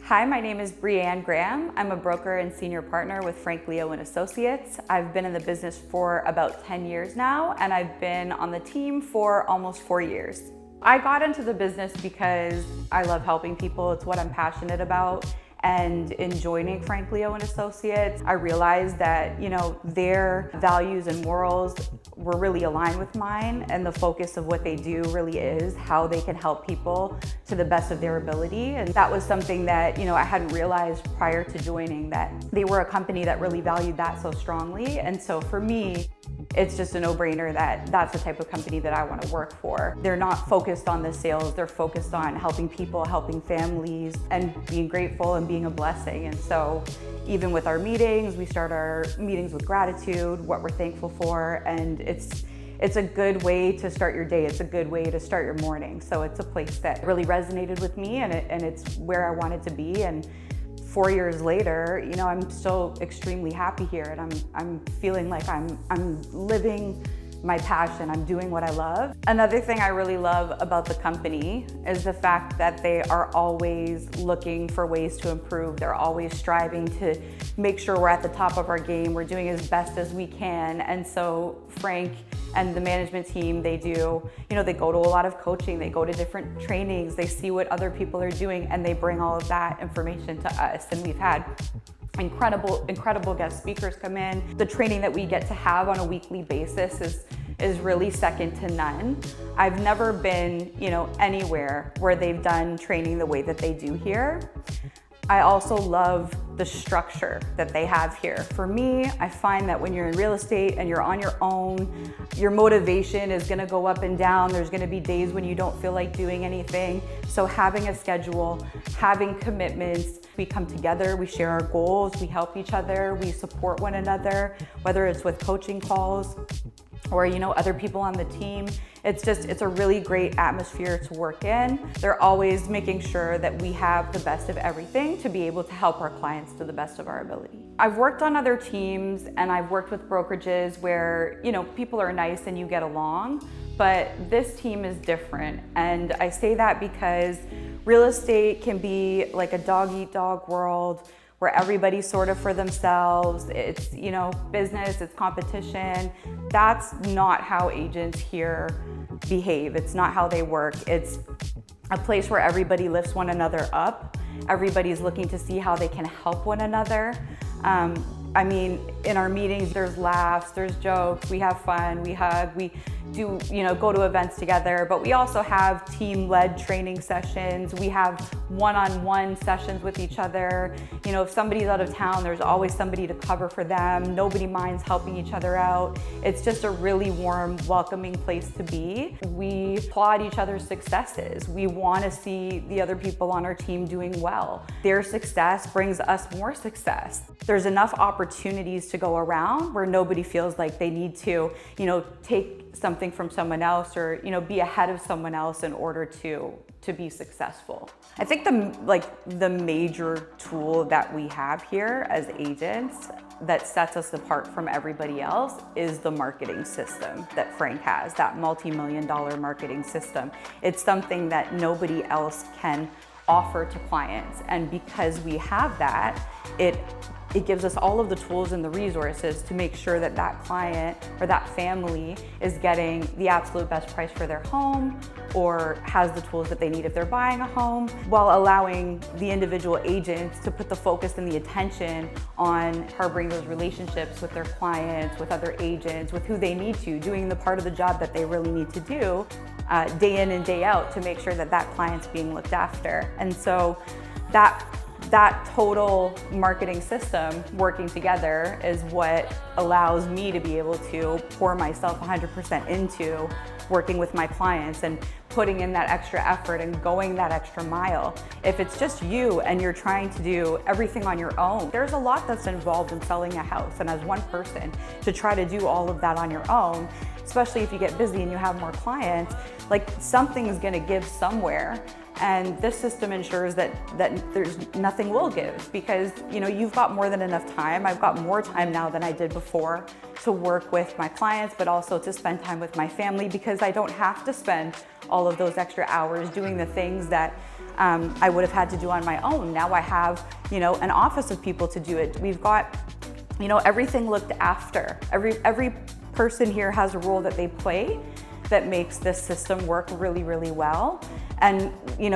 Hi, my name is Breanne Graham. I'm a broker and senior partner with Frank Leo and Associates. I've been in the business for about 10 years now, and I've been on the team for almost 4 years. I got into the business because I love helping people. It's what I'm passionate about. And in joining Frank Leo and Associates, I realized that, their values and morals were really aligned with mine, and the focus of what they do really is how they can help people to the best of their ability. And that was something that, I hadn't realized prior to joining, that they were a company that really valued that so strongly. And so for me, it's just a no-brainer that that's the type of company that I want to work for. They're not focused on the sales, they're focused on helping people, helping families, and being grateful and being a blessing. And so even with our meetings, we start our meetings with gratitude, what we're thankful for, and it's a good way to start your day. It's a good way to start your morning. So it's a place that really resonated with me, and it's where I wanted to be. And 4 years later, I'm still extremely happy here, and I'm feeling like I'm living my passion. I'm doing what I love. Another thing I really love about the company is the fact that they are always looking for ways to improve. They're always striving to make sure we're at the top of our game. We're doing as best as we can. And so Frank and the management team, they go to a lot of coaching, they go to different trainings, they see what other people are doing, and they bring all of that information to us. And we've had incredible guest speakers come in. The training that we get to have on a weekly basis is really second to none. I've never been, anywhere where they've done training the way that they do here. I also love the structure that they have here. For me, I find that when you're in real estate and you're on your own, your motivation is gonna go up and down. There's gonna be days when you don't feel like doing anything. So having a schedule, having commitments, we come together, we share our goals, we help each other, we support one another, whether it's with coaching calls or other people on the team. It's a really great atmosphere to work in. They're always making sure that we have the best of everything to be able to help our clients to the best of our ability. I've worked on other teams, and I've worked with brokerages where people are nice and you get along, but this team is different. And I say that because real estate can be like a dog-eat-dog world where everybody's sort of for themselves. It's, business, it's competition. That's not how agents here behave. It's not how they work. It's a place where everybody lifts one another up. Everybody's looking to see how they can help one another. In our meetings, there's laughs, there's jokes, we have fun, we hug, we do, go to events together, but we also have team-led training sessions. We have one-on-one sessions with each other. If somebody's out of town, there's always somebody to cover for them. Nobody minds helping each other out. It's just a really warm, welcoming place to be. We applaud each other's successes. We want to see the other people on our team doing well. Their success brings us more success. There's enough opportunities to go around where nobody feels like they need to, take something from someone else or, be ahead of someone else in order to be successful. I think the major tool that we have here as agents that sets us apart from everybody else is the marketing system that Frank has, that multi-million-dollar marketing system. It's something that nobody else can offer to clients. And because we have that, it gives us all of the tools and the resources to make sure that that client or that family is getting the absolute best price for their home or has the tools that they need if they're buying a home, while allowing the individual agents to put the focus and the attention on harboring those relationships with their clients, with other agents, with who they need to, doing the part of the job that they really need to do day in and day out to make sure that that client's being looked after. And so that total marketing system working together is what allows me to be able to pour myself 100% into working with my clients and putting in that extra effort and going that extra mile. If it's just you and you're trying to do everything on your own, there's a lot that's involved in selling a house. And as one person, to try to do all of that on your own, especially if you get busy and you have more clients, like something's gonna give somewhere. And this system ensures that there's nothing will give, because you've got more than enough time. I've got more time now than I did before to work with my clients, but also to spend time with my family, because I don't have to spend all of those extra hours doing the things that I would have had to do on my own. Now I have, an office of people to do it. We've got, everything looked after. Every person here has a role that they play that makes this system work really, really well. And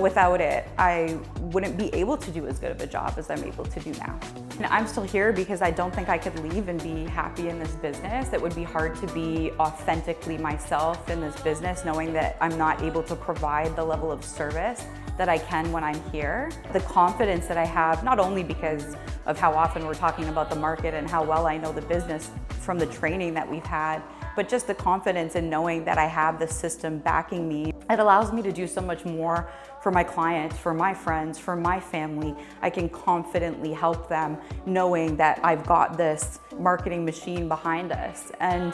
without it, I wouldn't be able to do as good of a job as I'm able to do now. And I'm still here because I don't think I could leave and be happy in this business. It would be hard to be authentically myself in this business, knowing that I'm not able to provide the level of service that I can when I'm here. The confidence that I have, not only because of how often we're talking about the market and how well I know the business from the training that we've had, but just the confidence in knowing that I have the system backing me. It allows me to do so much more for my clients, for my friends, for my family. I can confidently help them knowing that I've got this marketing machine behind us. And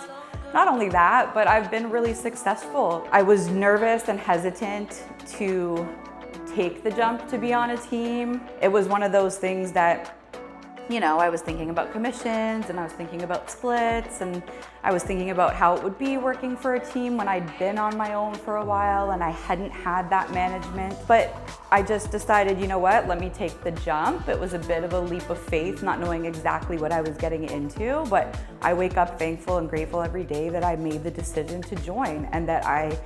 not only that, but I've been really successful. I was nervous and hesitant to take the jump to be on a team. It was one of those things that I was thinking about commissions, and I was thinking about splits, and I was thinking about how it would be working for a team when I'd been on my own for a while and I hadn't had that management. But I just decided, let me take the jump. It was a bit of a leap of faith, not knowing exactly what I was getting into, but I wake up thankful and grateful every day that I made the decision to join, and that I,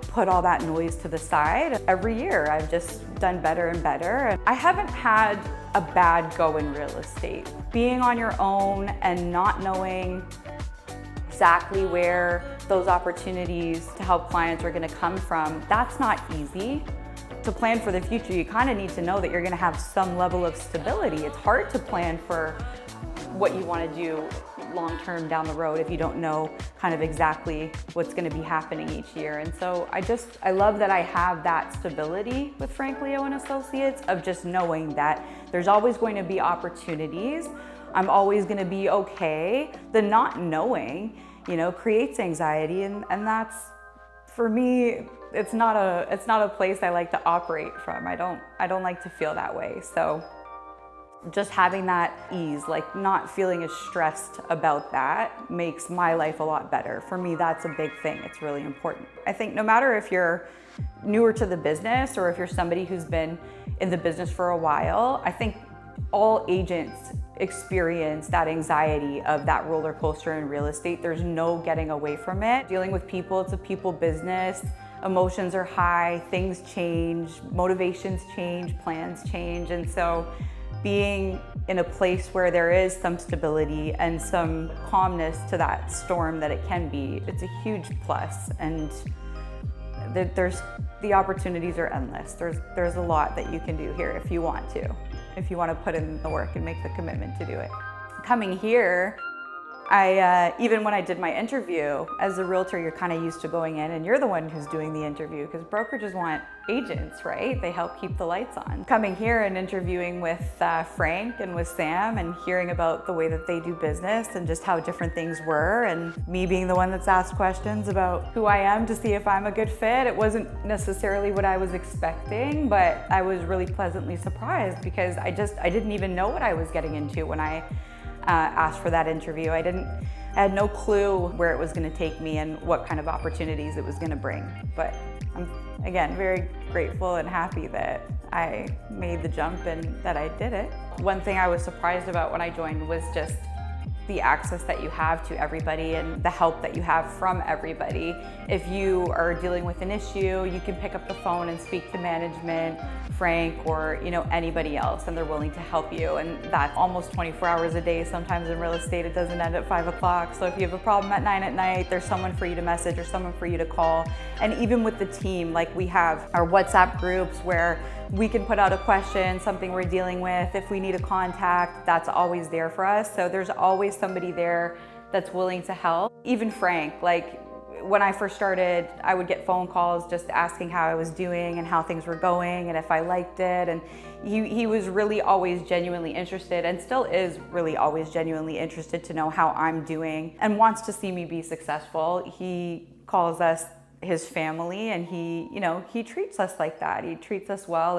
put all that noise to the side. Every year I've just done better and better. And I haven't had a bad go in real estate. Being on your own and not knowing exactly where those opportunities to help clients are gonna come from, that's not easy. To plan for the future, you kind of need to know that you're gonna have some level of stability. It's hard to plan for what you wanna do long-term down the road if you don't know kind of exactly what's gonna be happening each year. And so I love that I have that stability with Frank, Leo & Associates, of just knowing that there's always going to be opportunities. I'm always gonna be okay. The not knowing, creates anxiety, and that's, for me, it's not a place I like to operate from. I don't like to feel that way. So just having that ease, like not feeling as stressed about that, makes my life a lot better. For me, that's a big thing. It's really important. I think no matter if you're newer to the business or if you're somebody who's been in the business for a while, I think all agents experience that anxiety of that roller coaster in real estate. There's no getting away from it. Dealing with people, it's a people business. Emotions are high, things change, motivations change, plans change. And so being in a place where there is some stability and some calmness to that storm that it can be, it's a huge plus. And the opportunities are endless. There's a lot that you can do here if you want to put in the work and make the commitment to do it. Coming here, even when I did my interview, as a realtor, you're kind of used to going in and you're the one who's doing the interview, because brokerages want agents, right? They help keep the lights on. Coming here and interviewing with Frank and with Sam, and hearing about the way that they do business and just how different things were, and me being the one that's asked questions about who I am to see if I'm a good fit. It wasn't necessarily what I was expecting, but I was really pleasantly surprised, because I didn't even know what I was getting into when I asked for that interview. I had no clue where it was going to take me and what kind of opportunities it was going to bring. But I'm, again, very grateful and happy that I made the jump and that I did it. One thing I was surprised about when I joined was just the access that you have to everybody and the help that you have from everybody. If you are dealing with an issue, you can pick up the phone and speak to management, Frank, or anybody else, and they're willing to help you. And that's almost 24 hours a day. Sometimes in real estate, it doesn't end at 5 o'clock. So if you have a problem at 9 at night, there's someone for you to message or someone for you to call. And even with the team, like we have our WhatsApp groups where we can put out a question, something we're dealing with. If we need a contact, that's always there for us. So there's always somebody there that's willing to help. Even Frank, like When I first started, I would get phone calls just asking how I was doing and how things were going and if I liked it. And he was really always genuinely interested, and still is really always genuinely interested to know how I'm doing and wants to see me be successful. He calls us his family, and he treats us like that. He treats us well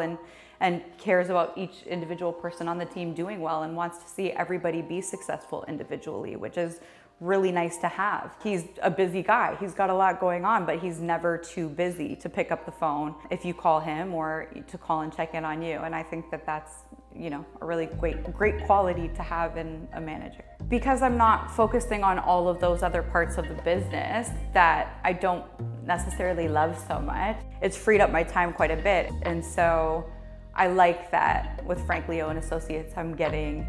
and cares about each individual person on the team doing well and wants to see everybody be successful individually, which is really nice to have. He's a busy guy. He's got a lot going on, but he's never too busy to pick up the phone if you call him or to call and check in on you. And I think that that's, a really great quality to have in a manager. Because I'm not focusing on all of those other parts of the business that I don't necessarily love so much, it's freed up my time quite a bit. And so I like that with Frank Leo and Associates, I'm getting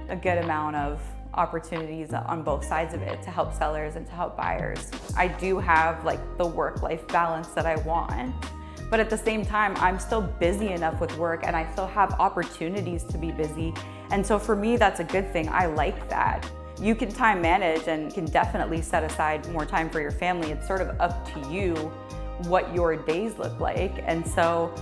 a good amount of opportunities on both sides of it to help sellers and to help buyers. I do have the work-life balance that I want, but at the same time, I'm still busy enough with work and I still have opportunities to be busy. And so for me, that's a good thing. I like that. You can time manage and can definitely set aside more time for your family. It's sort of up to you what your days look like. And so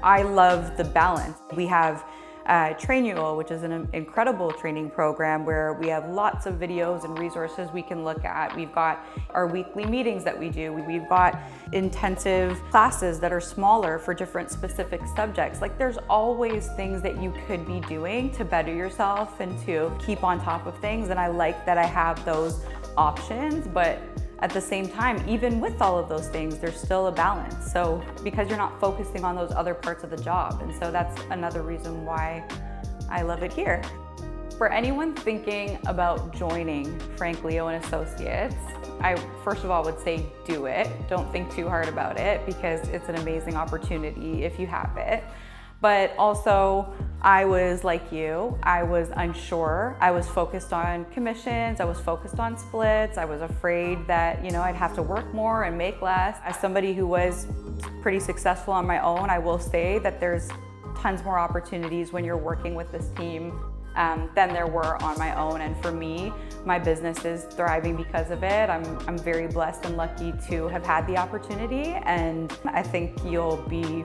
I love the balance. We have Trainual, which is an incredible training program where we have lots of videos and resources we can look at. We've got our weekly meetings that we do. We've got intensive classes that are smaller for different specific subjects. There's always things that you could be doing to better yourself and to keep on top of things. And I like that I have those options, but at the same time, even with all of those things, there's still a balance. So because you're not focusing on those other parts of the job. And so that's another reason why I love it here. For anyone thinking about joining Frank Leo and Associates, I first of all would say do it. Don't think too hard about it because it's an amazing opportunity if you have it. But also, I was like you, I was unsure. I was focused on commissions, I was focused on splits, I was afraid that, I'd have to work more and make less. As somebody who was pretty successful on my own, I will say that there's tons more opportunities when you're working with this team than there were on my own. And for me, my business is thriving because of it. I'm very blessed and lucky to have had the opportunity, and I think you'll be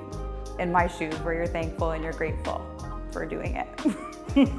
in my shoes where you're thankful and you're grateful for doing it.